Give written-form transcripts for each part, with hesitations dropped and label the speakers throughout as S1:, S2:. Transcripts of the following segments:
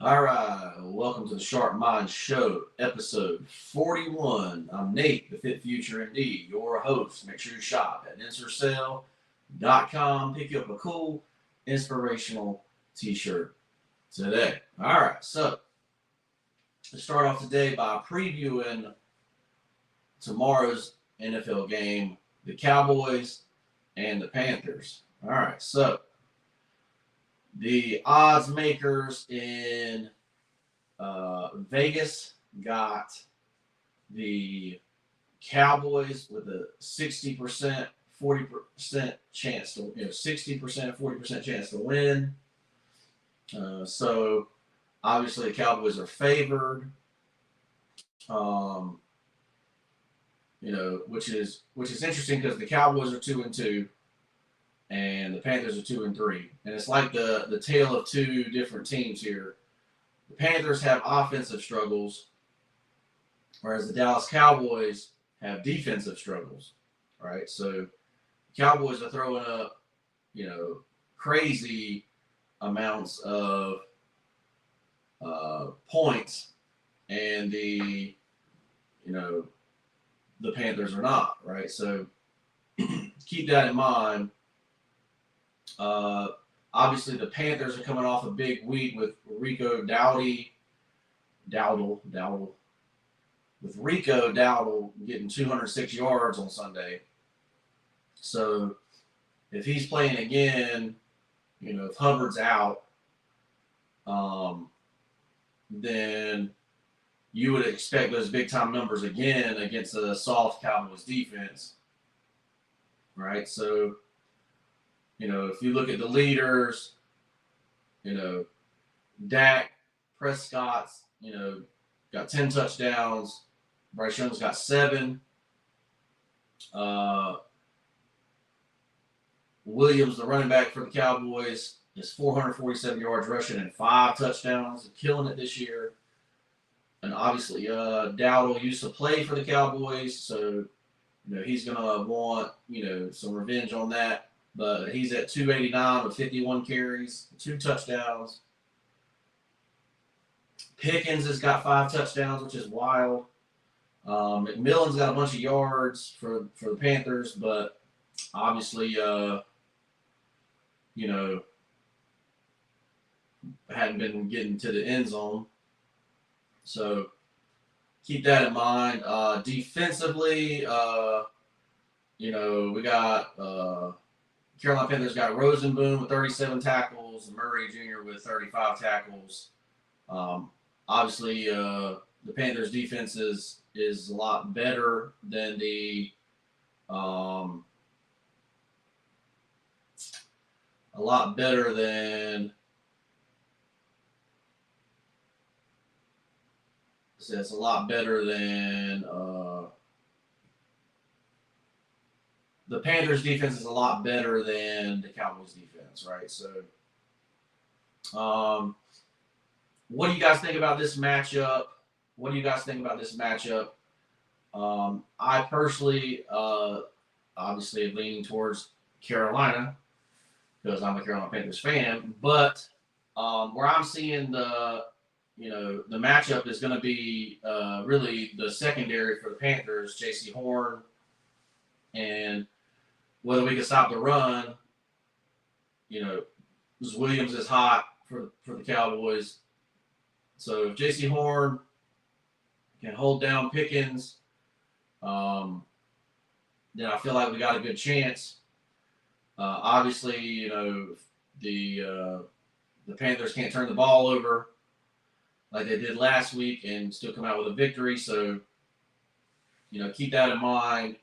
S1: All right, welcome to the Sharp Mind Show, episode 41. I'm Nate, the Fit Future MD, your host. Make sure you shop at insercell.com. Pick you up a cool, inspirational t-shirt today. All right, so let's start off today by previewing tomorrow's NFL game, the Cowboys and the Panthers. All right, so the odds makers in Vegas got the Cowboys with a 60%, 40% chance to, 60%, 40% chance to win. So obviously the Cowboys are favored. Which is interesting because the Cowboys are 2-2, and the Panthers are 2-3, and it's like the tale of two different teams here. The Panthers have offensive struggles, whereas the Dallas Cowboys have defensive struggles. Right, so the Cowboys are throwing up, crazy amounts of points, and the Panthers are not. Right, so keep that in mind. Obviously, the Panthers are coming off a big week with Rico Dowdle getting 206 yards on Sunday. So if he's playing again, if Hubbard's out, then you would expect those big time numbers again against a soft Cowboys defense. Right? So, if you look at the leaders, Dak Prescott's, got 10 touchdowns. Bryce Young's got 7. Williams, the running back for the Cowboys, is 447 yards rushing and 5 touchdowns. Killing it this year. And obviously, Dowdle used to play for the Cowboys, so, he's going to want, some revenge on that. But he's at 289 with 51 carries, 2 touchdowns. Pickens has got 5 touchdowns, which is wild. McMillan's got a bunch of yards for the Panthers, but obviously, hadn't been getting to the end zone. So keep that in mind. Defensively, we got Carolina Panthers got Rosenboom with 37 tackles, Murray Jr. with 35 tackles. Obviously, the Panthers' defense is a lot better than the the Panthers' defense is a lot better than the Cowboys' defense, right? So, what do you guys think about this matchup? I personally, obviously, am leaning towards Carolina because I'm a Carolina Panthers fan. But where I'm seeing the matchup is going to be really the secondary for the Panthers, J.C. Horn, and whether we can stop the run. Williams is hot for the Cowboys. So if J.C. Horn can hold down Pickens, then I feel like we got a good chance. Obviously, the Panthers can't turn the ball over like they did last week and still come out with a victory. So, keep that in mind.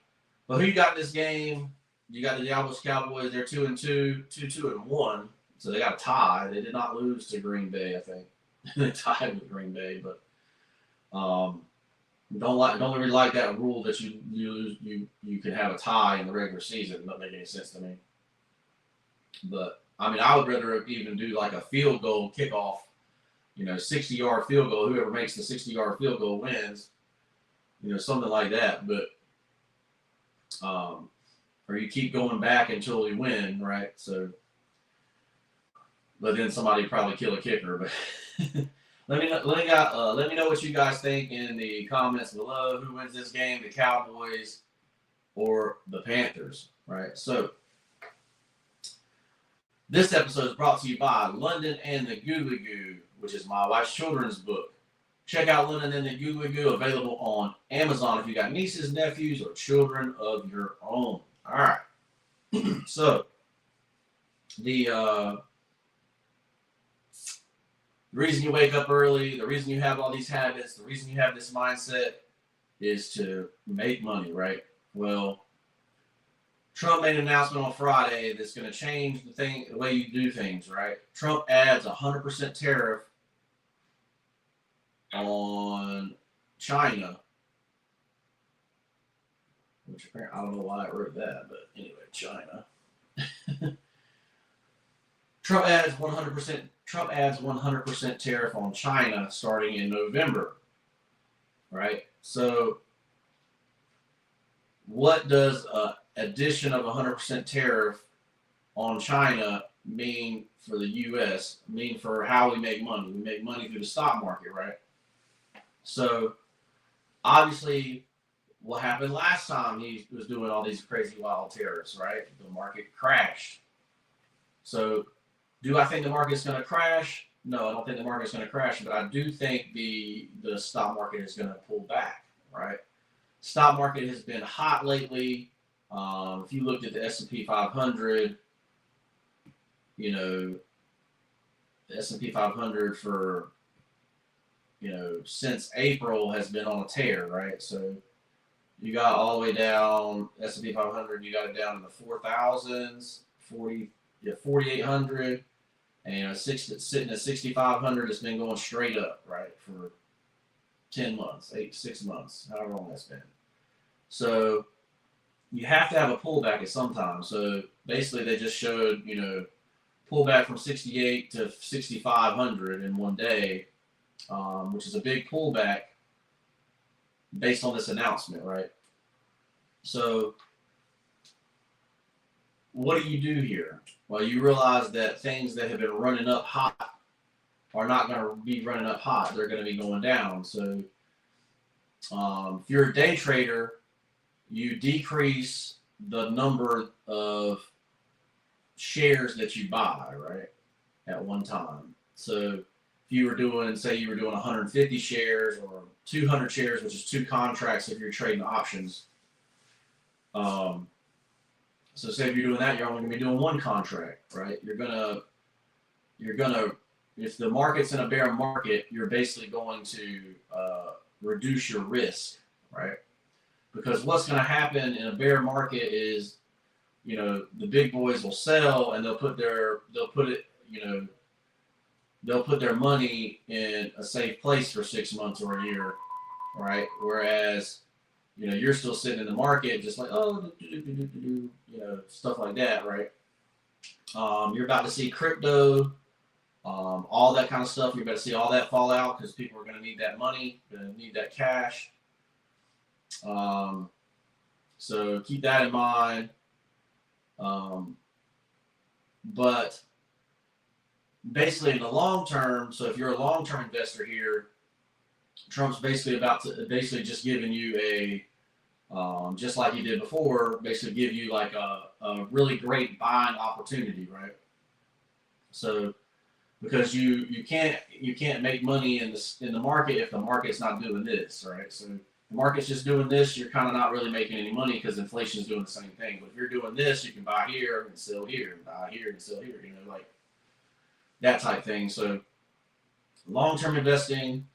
S1: But who you got in this game? You got the Dallas Cowboys. They're 2-2, 2-1. So they got a tie. They did not lose to Green Bay, I think. They tied with Green Bay, but don't really like that rule that you can have a tie in the regular season. It doesn't make any sense to me. But I would rather even do like a field goal kickoff, 60-yard field goal. Whoever makes the 60-yard field goal wins, something like that. But or you keep going back until you win, right? So, but then somebody probably kill a kicker. But Let me know what you guys think in the comments below. Who wins this game, the Cowboys or the Panthers? Right. So this episode is brought to you by London and the Goo Goo, which is my wife's children's book. Check out London and the Goo Goo, available on Amazon if you got nieces, nephews, or children of your own. All right. So the reason you wake up early, the reason you have all these habits, the reason you have this mindset is to make money, right? Well, Trump made an announcement on Friday that's going to change the way you do things, right? Trump adds 100% tariff on China, which apparently I don't know why I wrote that, but anyway, China. Trump adds 100% tariff on China starting in November, right? So what does addition of 100% tariff on China mean for the U.S., mean for how we make money? We make money through the stock market, right? So obviously what happened last time he was doing all these crazy wild tariffs, right? The market crashed. So do I think the market's going to crash? No, I don't think the market's going to crash, but I do think the stock market is going to pull back, right? Stock market has been hot lately. If you looked at the S&P 500, the S&P 500 for, since April has been on a tear, right? So you got all the way down, S&P 500, you got it down in the 4,000s, 4,800, and sitting at 6,500. It's been going straight up, right, for 10 months, 6 months, however long that's been. So you have to have a pullback at some time. So basically they just showed, pullback from 68 to 6,500 in one day, which is a big pullback based on this announcement, right? So what do you do here? Well, you realize that things that have been running up hot are not going to be running up hot. They're going to be going down. So if you're a day trader, you decrease the number of shares that you buy, right, at one time. So if you were doing, say you were doing 150 shares or 200 shares, which is 2 contracts if you're trading options. So say if you're doing that, you're only going to be doing 1 contract, right? You're gonna, if the market's in a bear market, you're basically going to reduce your risk, right? Because what's going to happen in a bear market is, the big boys will sell and they'll put their money in a safe place for 6 months or a year, right? Whereas, you're still sitting in the market just like, stuff like that, right? You're about to see crypto, all that kind of stuff. You're about to see all that fall out because people are going to need that money, going to need that cash. So keep that in mind. But basically in the long term, so if you're a long-term investor here, Trump's basically just giving you a, just like he did before, basically give you like a really great buying opportunity, right? So because you can't make money in the market if the market's not doing this, right? So the market's just doing this, you're kind of not really making any money because inflation is doing the same thing. But if you're doing this, you can buy here and sell here, and buy here and sell here, like that type thing. So long-term investing,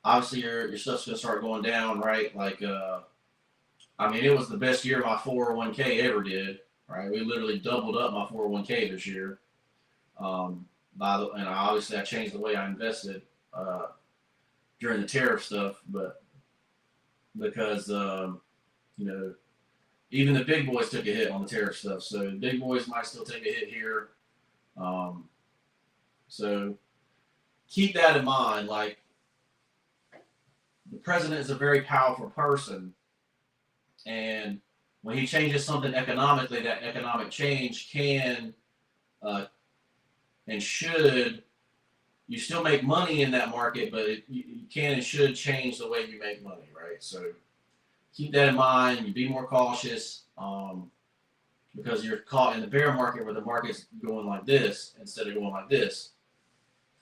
S1: obviously your stuff's going to start going down, right? Like, it was the best year my 401k ever did, right? We literally doubled up my 401k this year. And obviously I changed the way I invested during the tariff stuff, but because even the big boys took a hit on the tariff stuff, so the big boys might still take a hit here. So keep that in mind. Like, the president is a very powerful person, and when he changes something economically, that economic change can and should, you still make money in that market, but you can and should change the way you make money, right? So keep that in mind. You be more cautious because you're caught in the bear market where the market's going like this instead of going like this.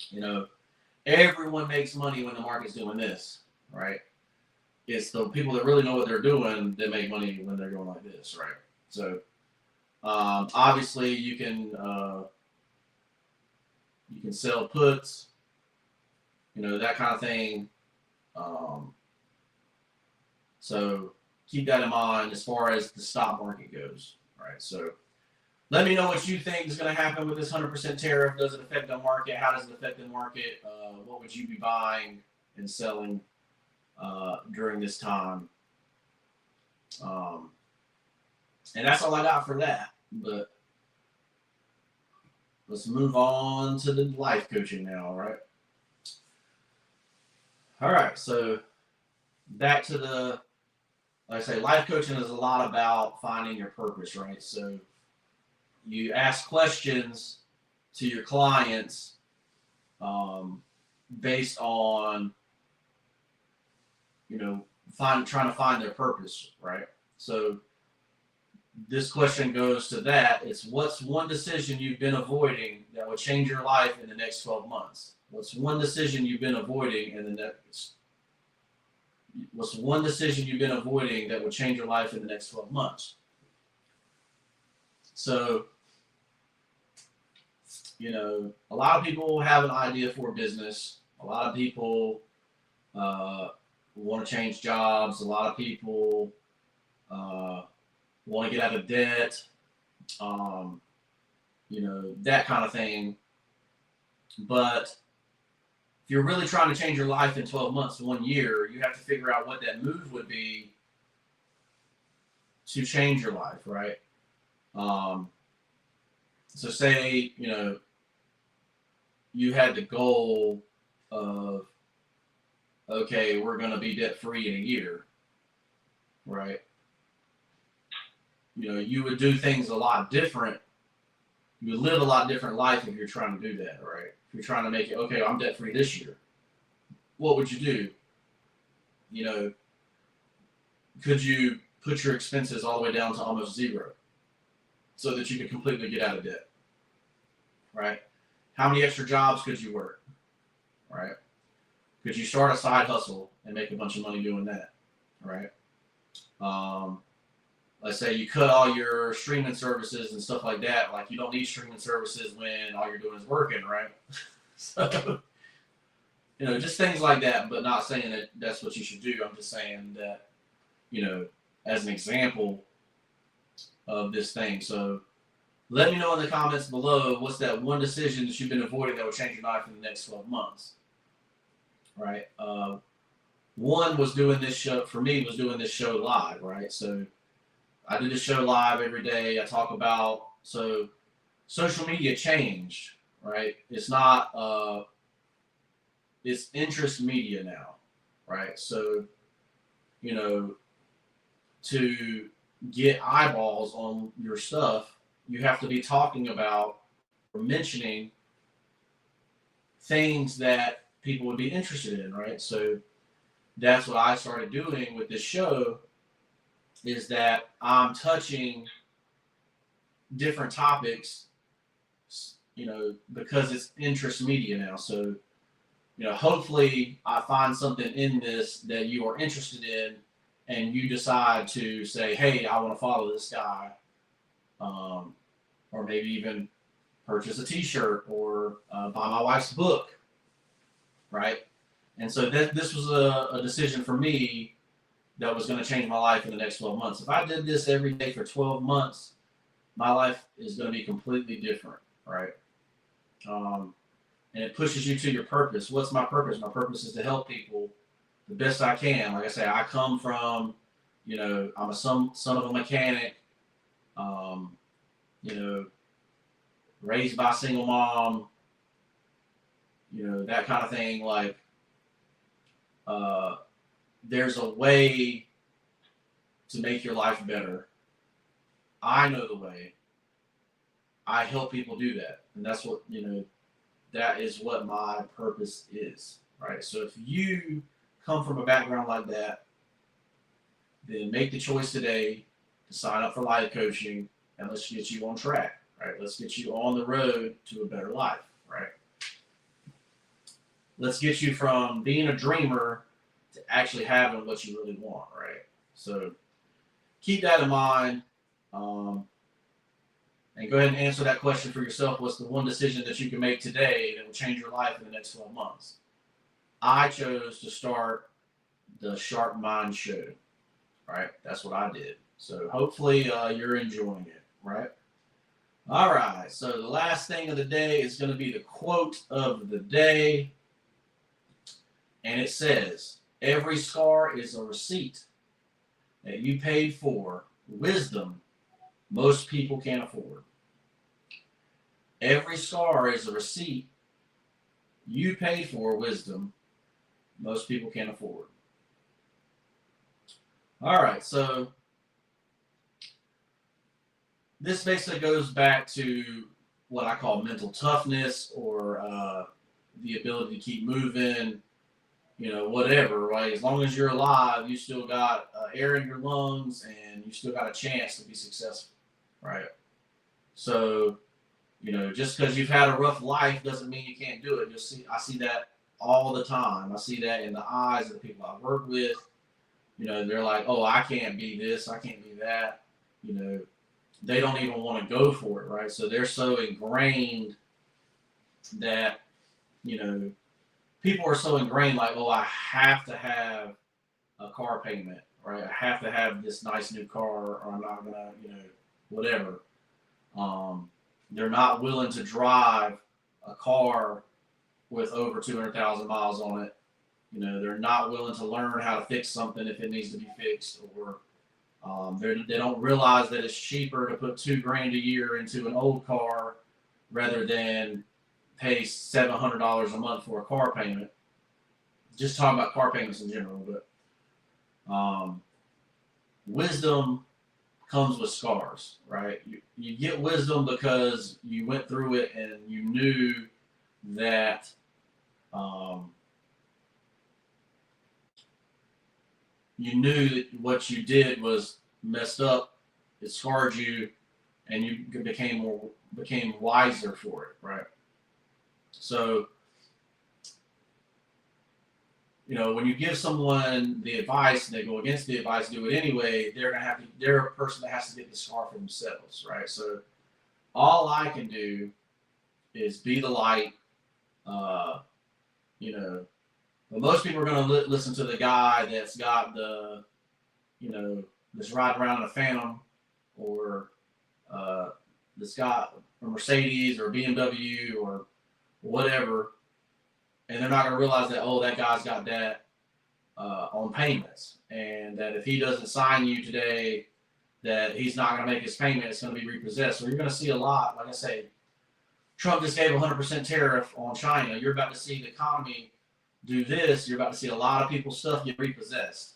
S1: You know, everyone makes money when the market's doing this, right? It's the people that really know what they're doing that make money when they're going like this, right? So obviously you can sell puts, that kind of thing. So keep that in mind as far as the stock market goes, right? So let me know what you think is going to happen with this 100% tariff. Does it affect the market? How does it affect the market? What would you be buying and selling during this time? And that's all I got for that. But let's move on to the life coaching now, all right? All right, so back to like I say, life coaching is a lot about finding your purpose, right? So you ask questions to your clients based on, trying to find their purpose, right? So this question goes to that. It's what's one decision you've been avoiding that would change your life in the next 12 months? What's one decision you've been avoiding What's one decision you've been avoiding that would change your life in the next 12 months? So, a lot of people have an idea for a business. A lot of people want to change jobs. A lot of people want to get out of debt, that kind of thing. But if you're really trying to change your life in 12 months to 1 year, you have to figure out what that move would be to change your life, right? So say, you had the goal of, okay, we're going to be debt free in a year, right? You would do things a lot different. You would live a lot different life if you're trying to do that, right? If you're trying to make it, okay, I'm debt free this year. What would you do? Could you put your expenses all the way down to almost zero so that you could completely get out of debt, right? How many extra jobs could you work, right? Could you start a side hustle and make a bunch of money doing that, right? Let's say you cut all your streaming services and stuff like that. Like you don't need streaming services when all you're doing is working, right? So, just things like that, but not saying that that's what you should do. I'm just saying that, as an example of this thing. So let me know in the comments below, what's that one decision that you've been avoiding that will change your life in the next 12 months, right? One was doing this show, for me, was doing this show live, right? So I do this show live every day. I talk about, so social media changed, right? It's not, it's interest media now, right? So, to get eyeballs on your stuff, you have to be talking about or mentioning things that people would be interested in, right? So that's what I started doing with this show, is that I'm touching different topics, because it's interest media now. So, hopefully I find something in this that you are interested in and you decide to say, hey, I want to follow this guy, or maybe even purchase a t-shirt or buy my wife's book, right? And so this was a decision for me that was going to change my life in the next 12 months. If I did this every day for 12 months, my life is going to be completely different, right? And it pushes you to your purpose. What's my purpose? My purpose is to help people the best I can. Like I say, I come from, I'm a son of a mechanic, raised by a single mom, that kind of thing. Like, there's a way to make your life better. I know the way. I help people do that. And that's what, that is what my purpose is, right? So if you come from a background like that, then make the choice today to sign up for life coaching, and let's get you on track, right? Let's get you on the road to a better life, right? Let's get you from being a dreamer to actually having what you really want, right? So keep that in mind. And go ahead and answer that question for yourself. What's the one decision that you can make today that will change your life in the next 12 months? I chose to start the Sharp Mind Show, right? That's what I did. So hopefully you're enjoying it, right? All right. So the last thing of the day is going to be the quote of the day. And it says, every scar is a receipt that you paid for wisdom most people can't afford. Every scar is a receipt you paid for wisdom most people can't afford. All right, so this basically goes back to what I call mental toughness, or the ability to keep moving, whatever, right? As long as you're alive, you still got air in your lungs and you still got a chance to be successful, right? So, just because you've had a rough life doesn't mean you can't do it. I see that all the time. I see that in the eyes of the people I work with. They're like, oh, I can't be this, I can't be that. They don't even want to go for it, right? So they're so ingrained that, people are so ingrained, like, oh, I have to have a car payment, right? I have to have this nice new car, or I'm not gonna, whatever. They're not willing to drive a car with over 200,000 miles on it. They're not willing to learn how to fix something if it needs to be fixed, or they don't realize that it's cheaper to put $2,000 a year into an old car rather than pay $700 a month for a car payment. Just talking about car payments in general, but wisdom comes with scars, right? You get wisdom because you went through it and you knew that what you did was messed up. It scarred you, and you became wiser for it, right? So, when you give someone the advice and they go against the advice, do it anyway, they're a person that has to get the scar for themselves, right? So all I can do is be the light, but most people are going to listen to the guy that's got that's riding around in a Phantom, or that's got a Mercedes or a BMW or whatever, and they're not going to realize that, oh, that guy's got that on payments, and that if he doesn't sign you today, that he's not going to make his payment. It's going to be repossessed. So you're going to see a lot. Like I say, Trump just gave 100% tariff on China. You're about to see the economy do this. You're about to see a lot of people's stuff get repossessed,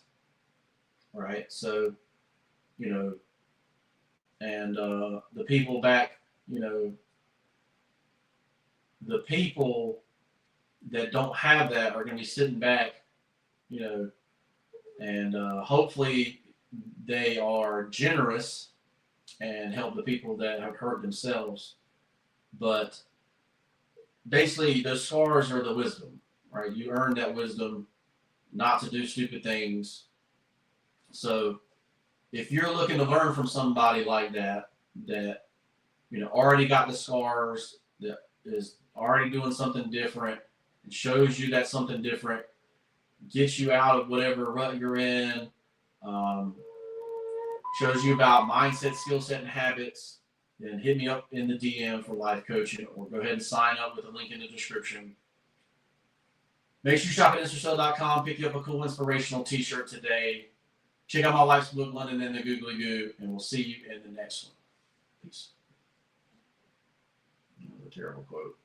S1: right? So, and the people back, the people that don't have that are going to be sitting back, and hopefully they are generous and help the people that have hurt themselves. But basically, those scars are the wisdom, right? You earn that wisdom not to do stupid things. So if you're looking to learn from somebody like that already got the scars, that is already doing something different, and shows you that something different gets you out of whatever rut you're in, shows you about mindset, skill set, and habits, then hit me up in the DM for life coaching, or go ahead and sign up with the link in the description. Make sure you shop at InstaSell.com, pick you up a cool inspirational t-shirt today. Check out my wife's book, London and the Googly Goo, and we'll see you in the next one. Peace. Another terrible quote.